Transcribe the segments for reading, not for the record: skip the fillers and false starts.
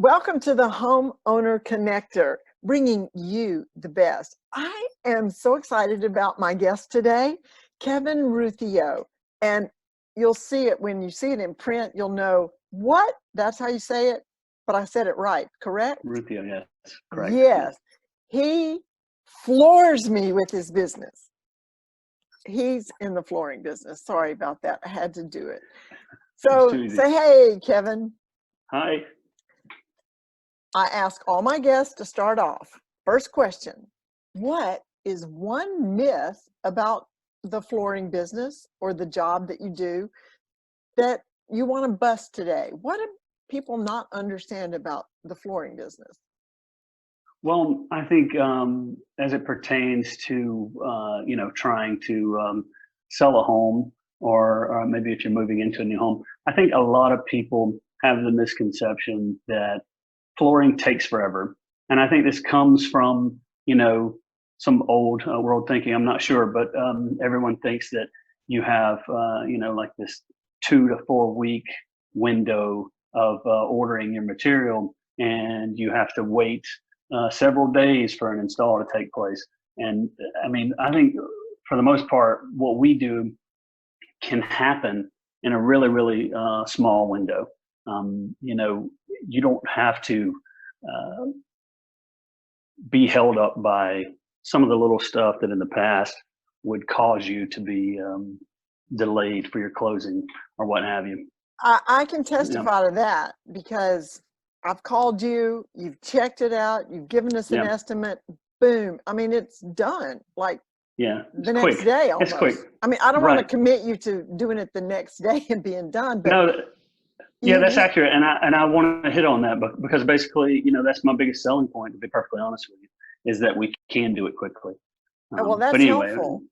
Welcome to the Homeowner Connector, bringing you the best. I am so excited about my guest today, Kevin Ruthio. And you'll see it when you see it in print, you'll know what? That's how you say it. But I said it right, correct? Rufio, yes, correct. Yes. He floors me with his business. He's in the flooring business. Sorry about that. I had to do it. It's So too easy. say, hey, Kevin. Hi. I ask all my guests to start off. First question, what is one myth about the flooring business or the job that you do that you want to bust today? What do people not understand about the flooring business? Well, I think as it pertains to trying to sell a home, or maybe if you're moving into a new home, I think a lot of people have the misconception that flooring takes forever, and I think this comes from some old world thinking. I'm not sure, but everyone thinks that you have like this 2 to 4 week window of ordering your material, and you have to wait several days for an install to take place. And I mean, I think for the most part, what we do can happen in a really, really small window. You don't have to uh, be held up by some of the little stuff that in the past would cause you to be delayed for your closing or what have you. I can Yeah, testify to that because I've called you, you've checked it out, you've given us an yeah, estimate, boom. I mean, it's done. Like yeah. It's the next quick. day It's quick. almost. I mean, I don't want to Right. commit you to doing it the next day and being done, but No, yeah, that's you accurate, and I want to hit on that, because basically, that's my biggest selling point. To be perfectly honest with you, is that we can do it quickly. well, But that's anyway, helpful,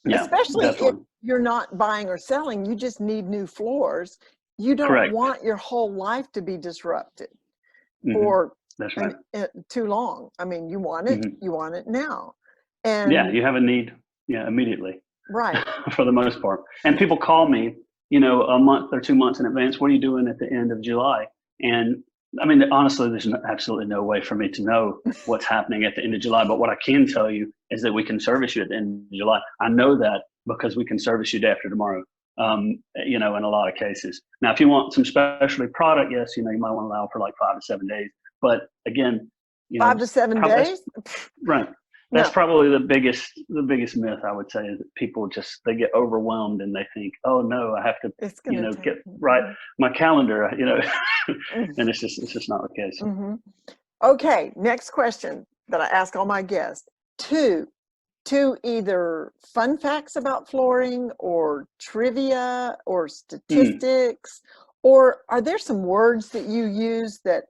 yeah, especially if definitely you're not buying or selling, you just need new floors. You don't correct. want your whole life to be disrupted Hmm. for That's right. too long. I mean, Hmm. you want it now. Yeah, And you have a need, yeah, immediately. right. For the most part. And people call me, a month or 2 months in advance. What are you doing at the end of July? And I mean, honestly, there's absolutely no way for me to know what's happening at the end of July. But what I can tell you is that we can service you at the end of July. I know that because we can service you day after tomorrow. In a lot of cases. Now, if you want some specialty product, yes, you might want to allow for like 5 to 7 days. But again, 5 to 7 probably days? right. That's No, probably the biggest myth, I would say, is that people they get overwhelmed and they think, oh no, I have to, it's going to take. get right my calendar, Mhm. and it's just not the case. Mhm. Okay, next question that I ask all my guests. Two, two either fun facts about flooring or trivia or Mm, statistics, or are there some words that you use that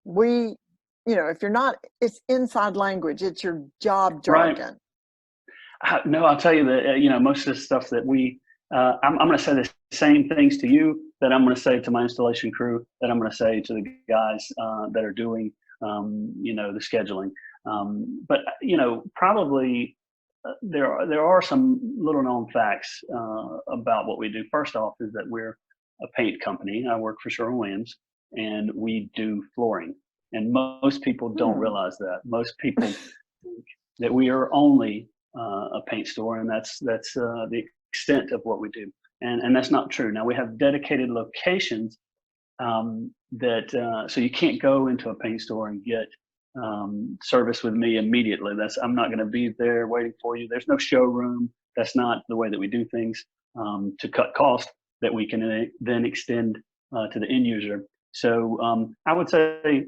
we, if you're not, it's inside language, it's your job right. jargon. No, I'll tell you that most of the stuff that I'm going to say the same things to you that I'm going to say to my installation crew, that I'm going to say to the guys that are doing the scheduling. But probably there are some little known facts about what we do. First off, is that we're a paint company. I work for Sherwin, and we do flooring. And most people don't Hmm. realize that. Most people think that we are only a paint store, and that's the extent of what we do. And that's not true. Now we have dedicated locations that so you can't go into a paint store and get service with me immediately. I'm not going to be there waiting for you. There's no showroom. That's not the way that we do things to cut cost that we can then extend to the end user. So I would say,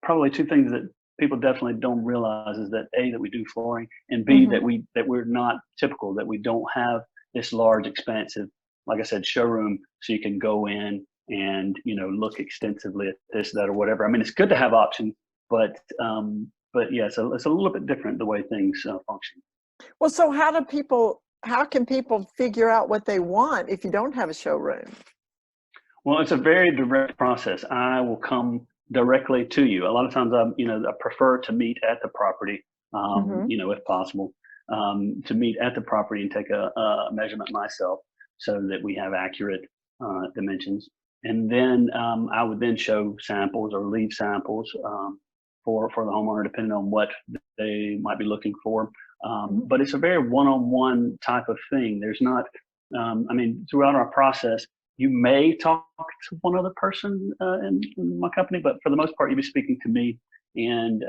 probably two things that people definitely don't realize is that A, that we do flooring, and B, Hmm. that we're not typical, that we don't have this large, expansive, like I said, showroom, so you can go in and look extensively at this, that, or whatever. I mean, it's good to have options, but yeah, so it's a little bit different the way things function. Well, so how can people figure out what they want if you don't have a showroom? Well, it's a very direct process. I will come directly to you. A lot of times, I prefer to meet at the property, Hmm. if possible, to meet at the property and take a measurement myself so that we have accurate dimensions. And then I would then show samples or leave samples for the homeowner, depending on what they might be looking for. Mhm. But it's a very one-on-one type of thing. There's not, I mean, throughout our process, you may talk to one other person in my company, but for the most part, you'll be speaking to me. And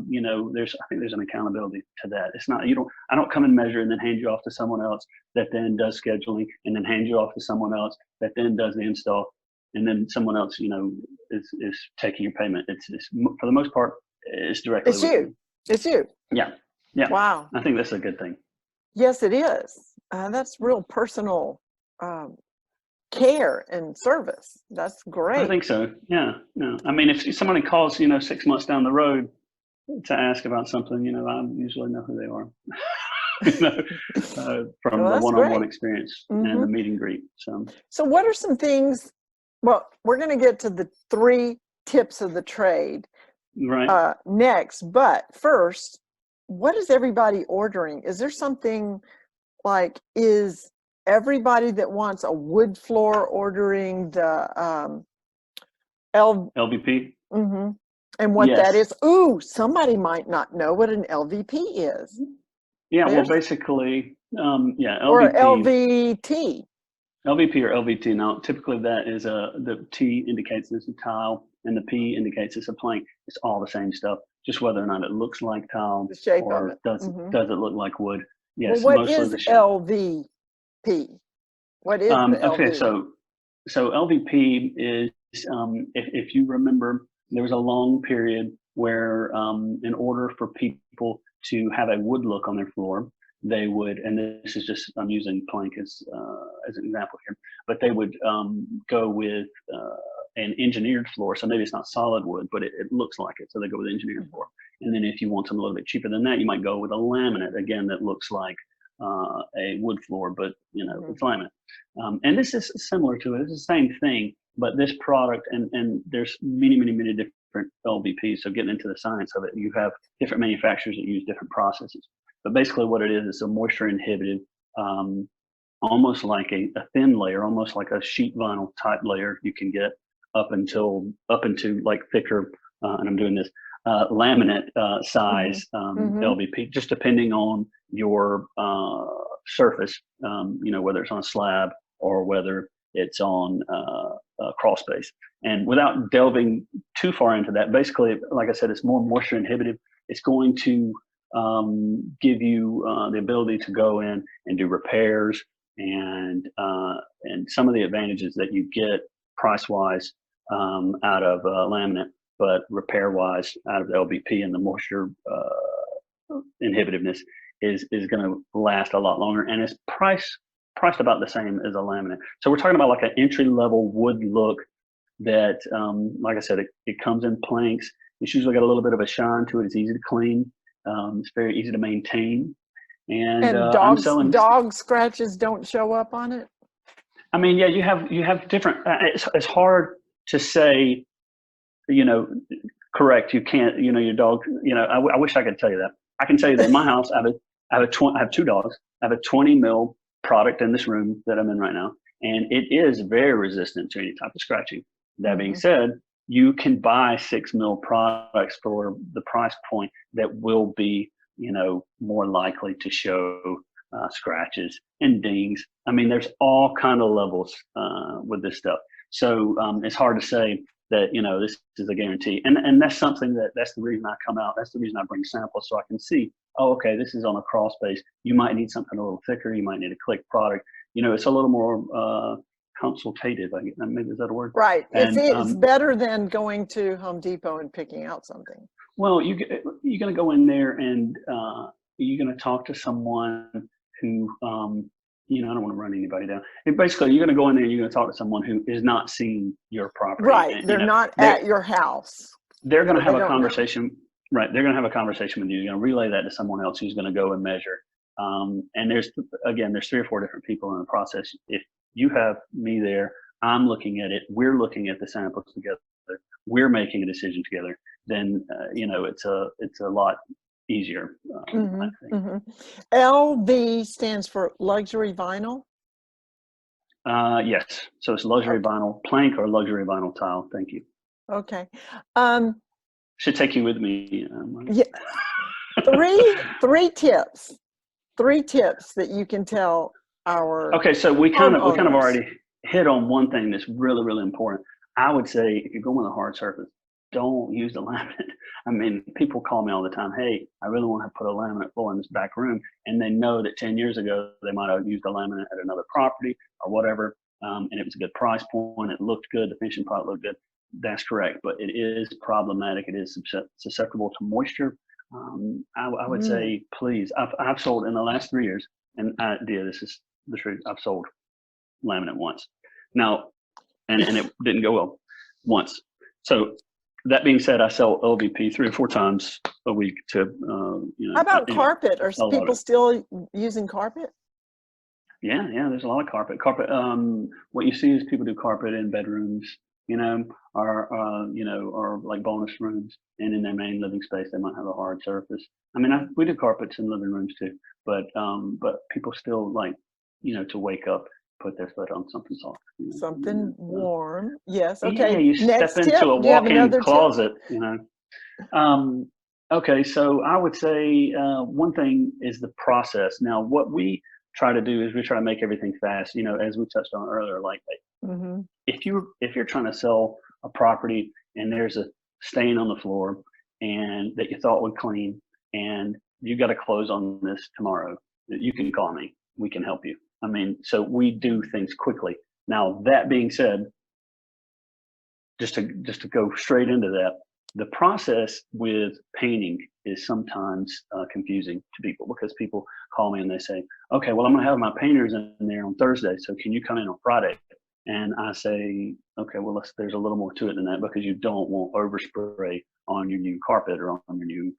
you know, I think there's an accountability to that. It's not I don't come and measure and then hand you off to someone else that then does scheduling and then hand you off to someone else that then does the install and then someone else, you know, is taking your payment. It's for the most part, it's directly It's with you. you. It's you. Yeah, yeah. Wow. I think that's a good thing. Yes, it is. That's real personal um, care and service. That's I great. think so. Yeah, yeah. I mean, if somebody calls, you know, 6 months down the road to ask about something, you know, I usually know who they are. You know, from Well, the that's one-on-one great. experience and Hmm. the meet and greet. So, So, what are some things? Well, we're going to get to the 3 tips of the trade right. next, but first, what is everybody ordering? Is there something like, is everybody that wants a wood floor ordering the L? LVP. Hmm. And what that Yes. is? Ooh, somebody might not know what an LVP is. Yeah. Well, There's basically, yeah, or LVP. LVT. LVP or LVT. Now, typically that is the T indicates it's a tile and the P indicates it's a plank. It's all the same stuff, just whether or not it looks like tile The shape of or it. does Hmm. does it look like wood. Well, Yes, what mostly is the shape. LVP? What is the Okay, LV? so LVP is if you remember, there was a long period where in order for people to have a wood look on their floor, they would, and this is just I'm using plank as an example here, but they would go with an engineered floor. So maybe it's not solid wood, but it looks like it. So they go with engineered floor. And then if you want something a little bit cheaper than that, you might go with a laminate again that looks like a wood floor, but you know Mm-hmm. it's laminate. And this is similar to it. It's the same thing, but this product, and there's many different LVPs. So getting into the science of it, you have different manufacturers that use different processes. But basically, what it is, it's a moisture inhibited, um, almost like a thin layer, almost like a sheet vinyl type layer you can get up into like thicker. And I'm doing this laminate Mm-hmm. size Mm-hmm. LVP, just depending on your surface, you know, whether it's on a slab or whether it's on a crawl space. And without delving too far into that, basically, like I said, it's more moisture inhibitive. It's going to give you the ability to go in and do repairs and some of the advantages that you get price wise out of laminate, but repair wise out of the LVP and the moisture inhibitiveness is going to last a lot longer, and it's priced about the same as a laminate. So we're talking about like an entry level wood look that, like I said, it comes in planks. It's usually got a little bit of a shine to it. It's easy to clean. It's very easy to maintain. And And I'm selling. dog scratches don't show up on it. I mean, yeah, you have different. It's hard to say, you know, correct. You can't, you know, your dog. You know, I wish I could tell you that. I can tell you that in my house, I have 2 dogs. I have a 20 mil product in this room that I'm in right now, and it is very resistant to any type of scratching. That being Mm-hmm. said, you can buy 6 mil products for the price point that will be, you know, more likely to show scratches and dings. I mean, there's all kind of levels with this stuff. So it's hard to say that, you know, this is a guarantee. And that's something that's the reason I come out. That's the reason I bring samples so I can see, oh, okay, this is on a crawl space. You might need something a little thicker. You might need a click product. You know, it's a little more consultative. Maybe is that a word? Right. And It's better than going to Home Depot and picking out something. well, you're going to go in there and you're going to talk to someone who, you know, I don't want to run anybody down. And basically, you're going to go in there and you're going to talk to someone who is not seeing your property, Right. and you They're know not they're at your house, they're going so to have they a don't know. conversation. Right, they're going to have a conversation with you. You're going to relay that to someone else who's going to go and measure. And there's 3 or 4 different people in the process. If you have me there, I'm looking at it. We're looking at the samples together. We're making a decision together. Then you know it's a lot easier. I Mm-hmm. think. Mm-hmm. LV stands for luxury vinyl. Yes. So it's luxury Okay. vinyl plank or luxury vinyl tile. Thank you. Okay. Um, Should take you with me. yeah, three tips. Three tips that you can tell our Okay, so we kind of homeowners. already hit on one thing that's really really important. I would say if you're going with a hard surface, don't use the laminate. I mean, people call me all the time. Hey, I really want to put a laminate floor in this back room, and they know that 10 years ago they might have used a laminate at another property or whatever, and it was a good price point. It looked good. The finishing product looked good. That's correct, but it is problematic. It is susceptible to moisture. I would Mm, say, please. I've sold in the last 3 years, and this is the truth. I've sold laminate once. Now, and it didn't go well once. So that being said, I sell LVP 3 or 4 times a week to how about anyway, carpet? Are sell a lot of people it. still using carpet? Yeah, yeah. There's a lot of carpet. Carpet. What you see is people do carpet in bedrooms, or or like bonus rooms, and in their main living space they might have a hard surface. I mean, we do carpets in living rooms too, but people still like, to wake up, put their foot on something soft. Something warm. Yes. Yeah, Okay. you step Next tip. into a Do you have walk-in another tip? closet. Um, okay, so I would say one thing is the process. Now, what we try to do is we try to make everything fast. As we touched on earlier, like Hmm. if you're trying to sell a property and there's a stain on the floor and that you thought would clean, and you got to close on this tomorrow, you can call me. We can help you. I mean, so we do things quickly. Now, that being said, just to go straight into that, the process with painting is sometimes confusing to people because people call me and they say, okay, well, I'm going to have my painters in there on Thursday, so can you come in on Friday? And I say, okay, well, there's a little more to it than that because you don't want overspray on your new carpet or on your new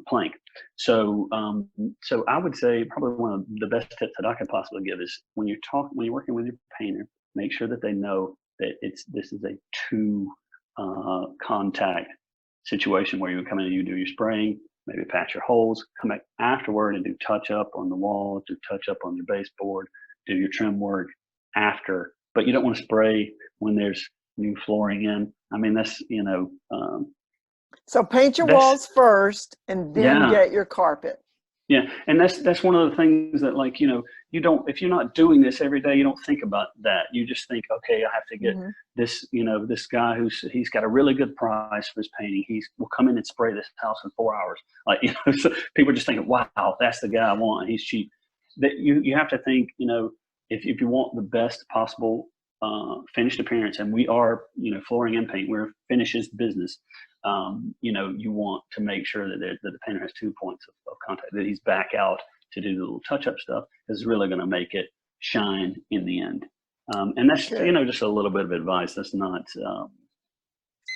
plank. So I would say probably one of the best tips that I could possibly give is when you're working with your painter, make sure that they know that this is a two contact situation where you come in and you do your spraying, maybe patch your holes, come back afterward and do touch up on the wall, do touch up on your baseboard, do your trim work after. But you don't want to spray when there's new flooring in. I mean, So paint your that's walls first and then yeah. get your carpet. Yeah, and that's one of the things that, like, you don't, if you're not doing this every day, you don't think about that. You just think, okay, I have to get Hmm. this guy he's got a really good price for his painting. He's will come in and spray this house in 4 hours. Like, so people are just thinking, wow, that's the guy I want, and he's cheap. That you have to think, if you want the best possible finished appearance, and we are, flooring and paint, we're a finishes business. You want to make sure that the painter has 2 points of contact, that he's back out to do the little touch-up stuff is really going to make it shine in the end. And that's, Good. just a little bit of advice. That's not,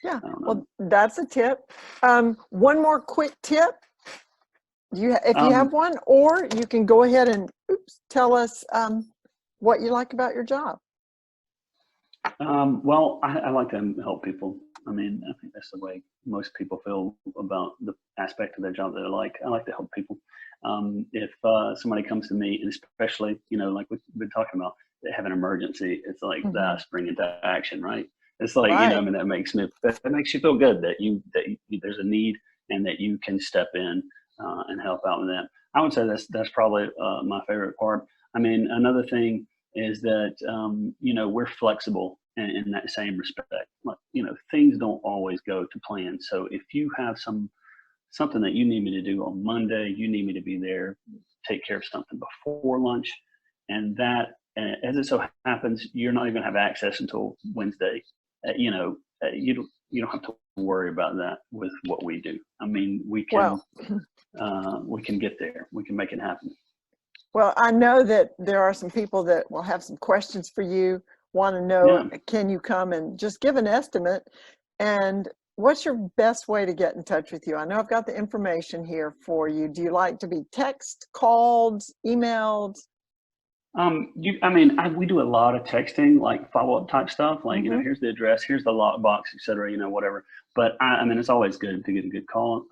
Yeah. I don't know. Well, that's a tip. One more quick tip. If you have Um, one, or you can go ahead and tell us what you like about your job. well, I like to help people. I mean, I think that's the way most people feel about the aspect of their job that I like. I like to help people. If somebody comes to me, and especially, like we've been talking about, they have an emergency, it's like Hmm. that spring into action, right? It's like, I Right. mean, that makes you feel good that there's a need and that you can step in and help out with that. I would say that's probably my favorite part. I mean, another thing is that we're flexible in that same respect. Like, things don't always go to plan. So if you have something that you need me to do on Monday, you need me to be there, take care of something before lunch, and that, as it so happens, you're not even going to have access until Wednesday. You don't have to worry about that with what we do. I mean, Well, we can get there. We can make it happen. well, I know that there are some people that will have some questions for you, want to know, Yeah. can you come and just give an estimate? And what's your best way to get in touch with you? I know I've got the information here for you. Do you like to be text, called, emailed? We do a lot of texting, like follow-up type stuff, like, Hmm. here's the address, here's the lockbox, et cetera, whatever. But I mean, it's always good to get a good phone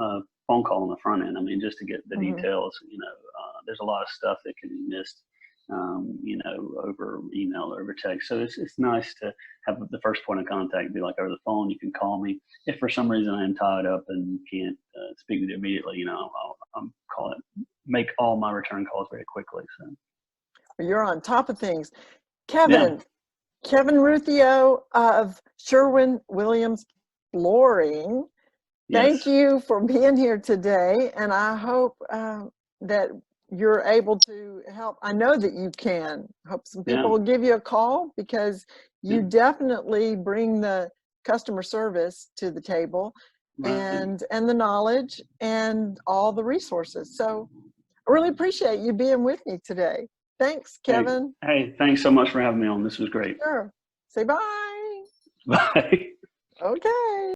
call on the front end. I mean, just to get the Hmm. details, there's a lot of stuff that can be missed over email or over text. So it's nice to have the first point of contact be like over the phone. You can call me if for some reason I am tied up and can't speak with you immediately. I'll call it, make all my return calls very quickly. So You're on top of things. yeah, Kevin Ruthio of Sherwin Williams Flooring. Thank yes, you for being here today, and I hope that you're able to help. I know that you can. I hope some people yeah, will give you a call because yeah, you definitely bring the customer service to the table right. and the knowledge and all the resources. So I really appreciate you being with me today. Thanks, Kevin. Hey, thanks so much for having me on. This was great. Sure. Say bye. Bye. Okay.